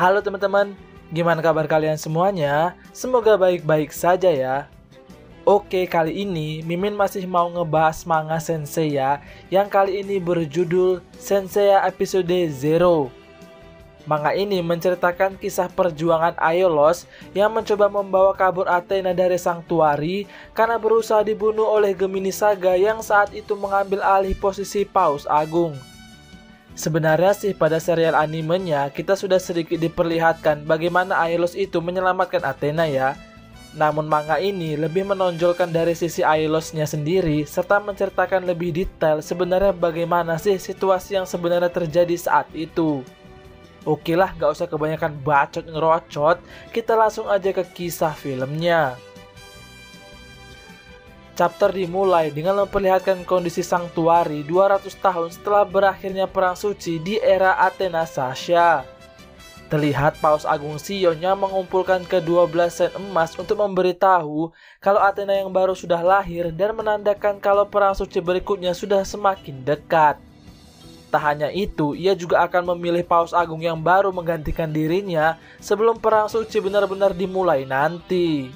Halo teman-teman, gimana kabar kalian semuanya? Semoga baik-baik saja ya. Oke, kali ini Mimin masih mau ngebahas manga Senseiya yang kali ini berjudul Senseiya episode 0. Manga ini menceritakan kisah perjuangan Aiolos yang mencoba membawa kabur Athena dari Sanctuary karena berusaha dibunuh oleh Gemini Saga yang saat itu mengambil alih posisi Paus Agung. Sebenarnya sih pada serial animenya kita sudah sedikit diperlihatkan bagaimana Aiolos itu menyelamatkan Athena ya. Namun manga ini lebih menonjolkan dari sisi Ailosnya sendiri serta menceritakan lebih detail sebenarnya bagaimana sih situasi yang sebenarnya terjadi saat itu. Oke lah, gak usah kebanyakan bacot ngerocot, kita langsung aja ke kisah filmnya. Chapter dimulai dengan memperlihatkan kondisi Sanctuary 200 tahun setelah berakhirnya Perang Suci di era Athena Sasha. Terlihat Paus Agung Sion yang mengumpulkan ke-12 sen emas untuk memberitahu kalau Athena yang baru sudah lahir dan menandakan kalau Perang Suci berikutnya sudah semakin dekat. Tak hanya itu, ia juga akan memilih Paus Agung yang baru menggantikan dirinya sebelum Perang Suci benar-benar dimulai nanti.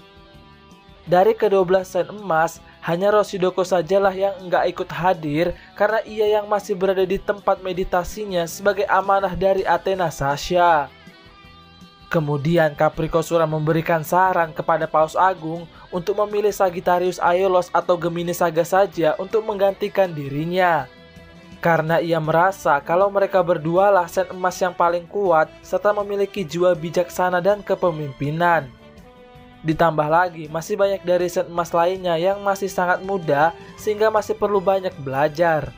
Dari ke-12 sen emas, hanya Roshidoko sajalah yang enggak ikut hadir karena ia yang masih berada di tempat meditasinya sebagai amanah dari Athena Sasha. Kemudian Capricorn memberikan saran kepada Paus Agung untuk memilih Sagittarius Aiolos atau Gemini Saga saja untuk menggantikan dirinya. Karena ia merasa kalau mereka berdualah sen emas yang paling kuat serta memiliki jiwa bijaksana dan kepemimpinan. Ditambah lagi masih banyak dari sen emas lainnya yang masih sangat muda sehingga masih perlu banyak belajar.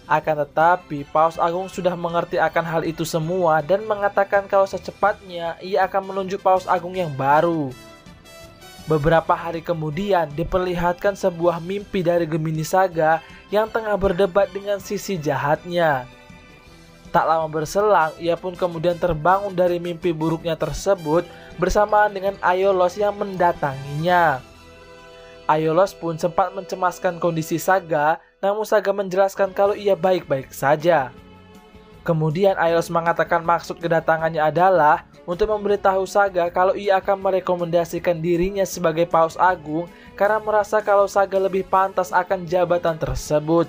Akan tetapi Paus Agung sudah mengerti akan hal itu semua dan mengatakan kalau secepatnya ia akan menunjuk Paus Agung yang baru. Beberapa hari kemudian diperlihatkan sebuah mimpi dari Gemini Saga yang tengah berdebat dengan sisi jahatnya. Tak lama berselang, ia pun kemudian terbangun dari mimpi buruknya tersebut bersamaan dengan Aiolos yang mendatanginya. Aiolos pun sempat mencemaskan kondisi Saga, namun Saga menjelaskan kalau ia baik-baik saja. Kemudian Aiolos mengatakan maksud kedatangannya adalah untuk memberitahu Saga kalau ia akan merekomendasikan dirinya sebagai Paus Agung karena merasa kalau Saga lebih pantas akan jabatan tersebut.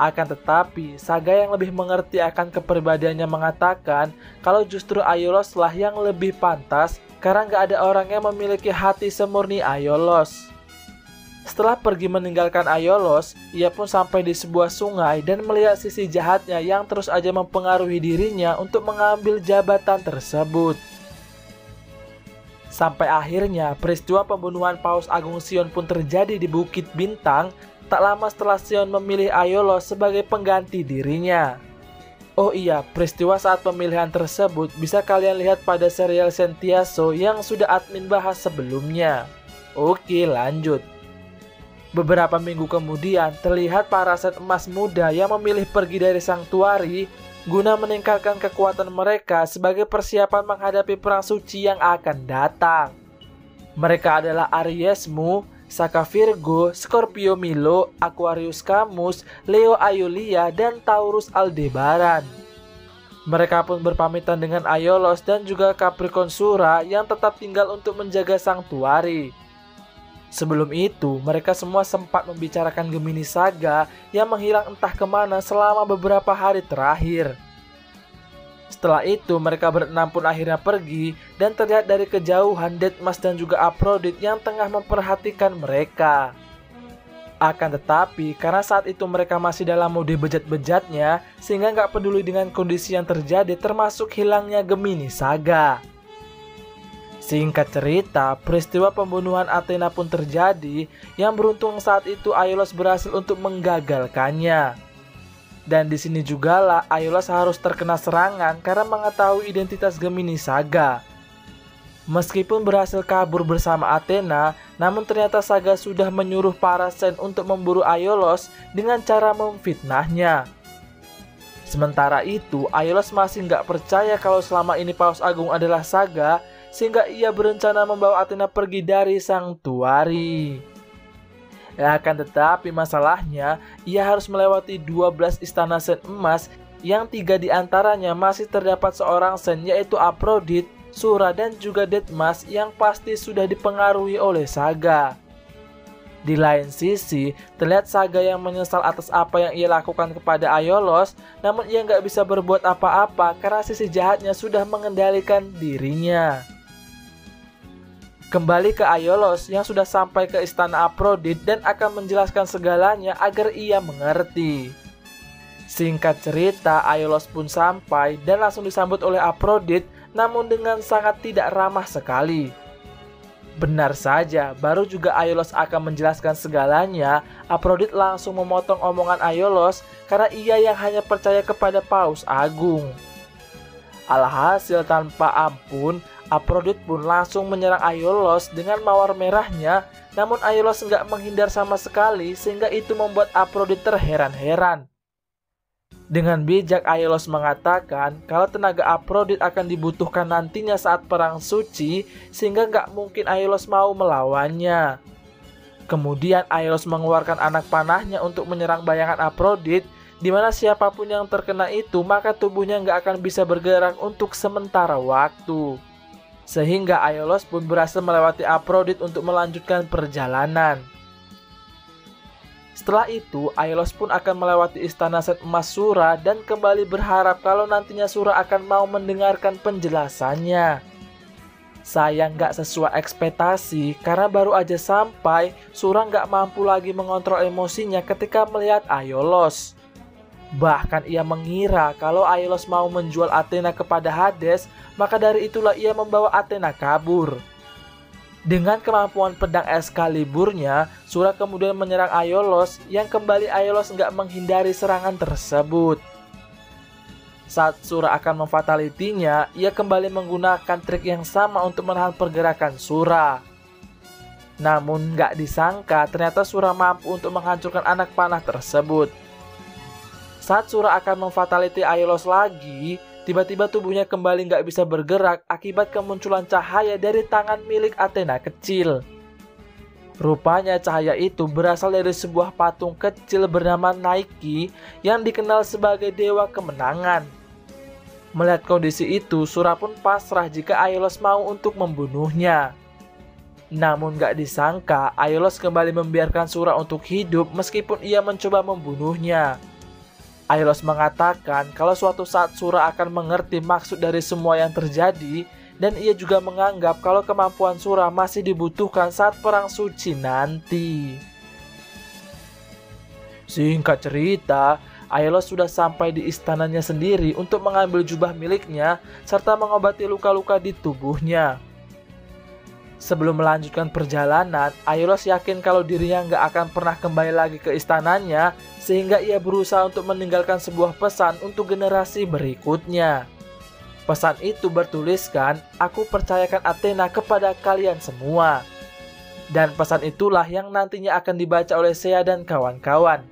Akan tetapi, Saga yang lebih mengerti akan kepribadiannya mengatakan kalau justru Aiolos lah yang lebih pantas karena gak ada orang yang memiliki hati semurni Aiolos. Setelah pergi meninggalkan Aiolos, ia pun sampai di sebuah sungai dan melihat sisi jahatnya yang terus aja mempengaruhi dirinya untuk mengambil jabatan tersebut. Sampai akhirnya peristiwa pembunuhan Paus Agung Sion pun terjadi di Bukit Bintang tak lama setelah Sion memilih Aiolos sebagai pengganti dirinya. Oh iya, peristiwa saat pemilihan tersebut bisa kalian lihat pada serial Sentiaso yang sudah admin bahas sebelumnya. Oke, lanjut. Beberapa minggu kemudian terlihat para set emas muda yang memilih pergi dari Sanctuary guna meningkatkan kekuatan mereka sebagai persiapan menghadapi Perang Suci yang akan datang. Mereka adalah Aries Mu, Saka Virgo, Scorpio Milo, Aquarius Camus, Leo Aeolia, dan Taurus Aldebaran. Mereka pun berpamitan dengan Aiolos dan juga Capricorn Sura yang tetap tinggal untuk menjaga Sanctuary. Sebelum itu, mereka semua sempat membicarakan Gemini Saga yang menghilang entah kemana selama beberapa hari terakhir. Setelah itu, mereka berenam pun akhirnya pergi dan terlihat dari kejauhan Deadmas dan juga Aphrodite yang tengah memperhatikan mereka. Akan tetapi, karena saat itu mereka masih dalam mode bejat-bejatnya, sehingga nggak peduli dengan kondisi yang terjadi termasuk hilangnya Gemini Saga. Singkat cerita, peristiwa pembunuhan Athena pun terjadi yang beruntung saat itu Aiolos berhasil untuk menggagalkannya. Dan di sini jugalah Aiolos harus terkena serangan karena mengetahui identitas Gemini Saga. Meskipun berhasil kabur bersama Athena, namun ternyata Saga sudah menyuruh para sen untuk memburu Aiolos dengan cara memfitnahnya. Sementara itu, Aiolos masih nggak percaya kalau selama ini Paus Agung adalah Saga, sehingga ia berencana membawa Athena pergi dari Sanctuary. Akan tetapi masalahnya, ia harus melewati 12 istana sen emas yang 3 diantaranya masih terdapat seorang Sen, yaitu Aphrodite, Shura, dan juga Deadmas yang pasti sudah dipengaruhi oleh Saga. Di lain sisi, terlihat Saga yang menyesal atas apa yang ia lakukan kepada Aiolos, namun ia nggak bisa berbuat apa-apa karena sisi jahatnya sudah mengendalikan dirinya. Kembali ke Aiolos yang sudah sampai ke istana Aphrodite dan akan menjelaskan segalanya agar ia mengerti. Singkat cerita, Aiolos pun sampai dan langsung disambut oleh Aphrodite, namun dengan sangat tidak ramah sekali. Benar saja, baru juga Aiolos akan menjelaskan segalanya, Aphrodite langsung memotong omongan Aiolos karena ia yang hanya percaya kepada Paus Agung. Alhasil tanpa ampun, Aphrodite pun langsung menyerang Aiolos dengan mawar merahnya, namun Aiolos nggak menghindar sama sekali sehingga itu membuat Aphrodite terheran-heran. Dengan bijak Aiolos mengatakan kalau tenaga Aphrodite akan dibutuhkan nantinya saat perang suci, sehingga nggak mungkin Aiolos mau melawannya. Kemudian Aiolos mengeluarkan anak panahnya untuk menyerang bayangan Aphrodite, di mana siapapun yang terkena itu maka tubuhnya nggak akan bisa bergerak untuk sementara waktu. Sehingga Aiolos pun berhasil melewati Aphrodite untuk melanjutkan perjalanan. Setelah itu, Aiolos pun akan melewati istana Sen Emas Shura dan kembali berharap kalau nantinya Shura akan mau mendengarkan penjelasannya. Sayang gak sesuai ekspektasi karena baru aja sampai, Shura gak mampu lagi mengontrol emosinya ketika melihat Aiolos. Bahkan ia mengira kalau Aiolos mau menjual Athena kepada Hades, maka dari itulah ia membawa Athena kabur. Dengan kemampuan pedang Excaliburnya, Shura kemudian menyerang Aiolos yang kembali Aiolos nggak menghindari serangan tersebut. Saat Shura akan memfatalitinya, ia kembali menggunakan trik yang sama untuk menahan pergerakan Shura. Namun nggak disangka ternyata Shura mampu untuk menghancurkan anak panah tersebut. Saat Shura akan memfataliti Aiolos lagi, tiba-tiba tubuhnya kembali nggak bisa bergerak akibat kemunculan cahaya dari tangan milik Athena kecil. Rupanya cahaya itu berasal dari sebuah patung kecil bernama Nike yang dikenal sebagai dewa kemenangan. Melihat kondisi itu, Shura pun pasrah jika Aiolos mau untuk membunuhnya. Namun nggak disangka, Aiolos kembali membiarkan Shura untuk hidup meskipun ia mencoba membunuhnya. Aiolos mengatakan kalau suatu saat Shura akan mengerti maksud dari semua yang terjadi, dan ia juga menganggap kalau kemampuan Shura masih dibutuhkan saat perang suci nanti. Singkat cerita, Aiolos sudah sampai di istananya sendiri untuk mengambil jubah miliknya serta mengobati luka-luka di tubuhnya. Sebelum melanjutkan perjalanan, Aiolos yakin kalau dirinya nggak akan pernah kembali lagi ke istananya, sehingga ia berusaha untuk meninggalkan sebuah pesan untuk generasi berikutnya. Pesan itu bertuliskan, "Aku percayakan Athena kepada kalian semua." Dan pesan itulah yang nantinya akan dibaca oleh Sea dan kawan-kawan.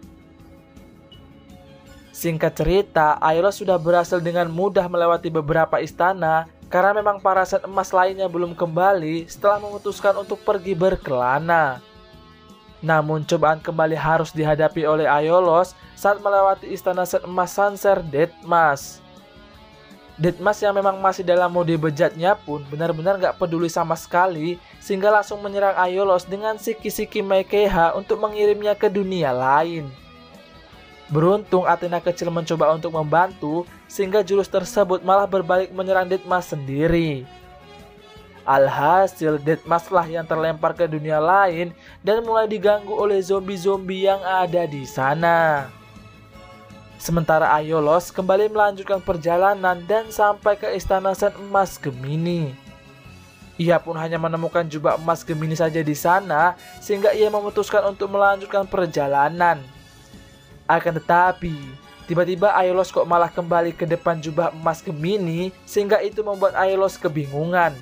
Singkat cerita, Aiolos sudah berhasil dengan mudah melewati beberapa istana, karena memang para Sen Emas lainnya belum kembali setelah memutuskan untuk pergi berkelana. Namun cobaan kembali harus dihadapi oleh Aiolos saat melewati istana Sen Emas Sancer Deadmas. Deadmas yang memang masih dalam mode bejatnya pun benar-benar gak peduli sama sekali, sehingga langsung menyerang Aiolos dengan siki-siki Mekeha untuk mengirimnya ke dunia lain. Beruntung Athena kecil mencoba untuk membantu, sehingga jurus tersebut malah berbalik menyerang Deadmas sendiri. Alhasil Deadmas lah yang terlempar ke dunia lain dan mulai diganggu oleh zombie-zombie yang ada di sana. Sementara Aiolos kembali melanjutkan perjalanan dan sampai ke istana Sen Emas Gemini. Ia pun hanya menemukan jubah emas Gemini saja di sana, sehingga ia memutuskan untuk melanjutkan perjalanan. Akan tetapi, tiba-tiba Aiolos kok malah kembali ke depan jubah emas Gemini, sehingga itu membuat Aiolos kebingungan.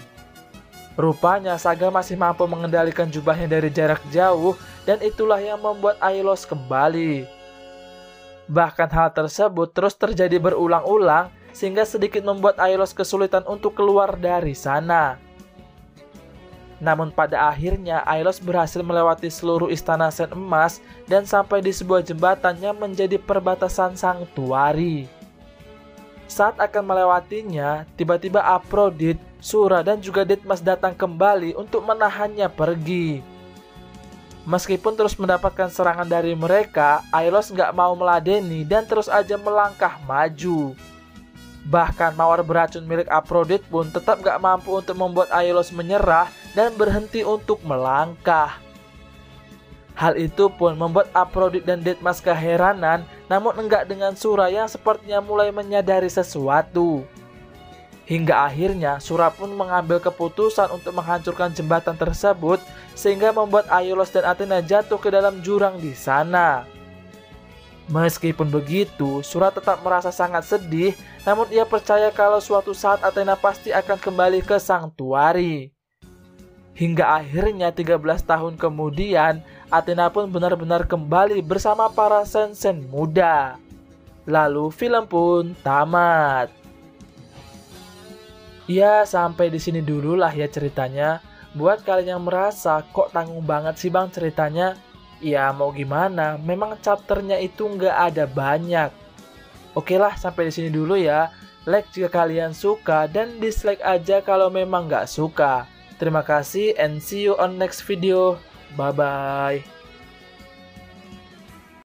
Rupanya Saga masih mampu mengendalikan jubahnya dari jarak jauh, dan itulah yang membuat Aiolos kembali. Bahkan hal tersebut terus terjadi berulang-ulang, sehingga sedikit membuat Aiolos kesulitan untuk keluar dari sana. Namun pada akhirnya Aiolos berhasil melewati seluruh istana Sen Emas dan sampai di sebuah jembatan yang menjadi perbatasan Sanctuary. Saat akan melewatinya, tiba-tiba Aphrodite, Shura, dan juga Deadmas datang kembali untuk menahannya pergi. Meskipun terus mendapatkan serangan dari mereka, Aeolus nggak mau meladeni dan terus aja melangkah maju. Bahkan mawar beracun milik Aphrodite pun tetap gak mampu untuk membuat Aeolus menyerah dan berhenti untuk melangkah. Hal itu pun membuat Aphrodite dan Deadmas keheranan, namun enggak dengan Shura yang sepertinya mulai menyadari sesuatu. Hingga akhirnya Shura pun mengambil keputusan untuk menghancurkan jembatan tersebut, sehingga membuat Aeolus dan Athena jatuh ke dalam jurang di sana. Meskipun begitu, Shura tetap merasa sangat sedih, namun ia percaya kalau suatu saat Athena pasti akan kembali ke Sanctuary. Hingga akhirnya 13 tahun kemudian, Athena pun benar-benar kembali bersama para Sensen muda. Lalu film pun tamat. Ya, sampai di sini dulu lah ya ceritanya. Buat kalian yang merasa kok tanggung banget sih bang ceritanya, ya mau gimana, memang chapternya itu nggak ada banyak. Oke lah, sampai di sini dulu ya. Like jika kalian suka dan dislike aja kalau memang nggak suka. Terima kasih and see you on next video. Bye bye.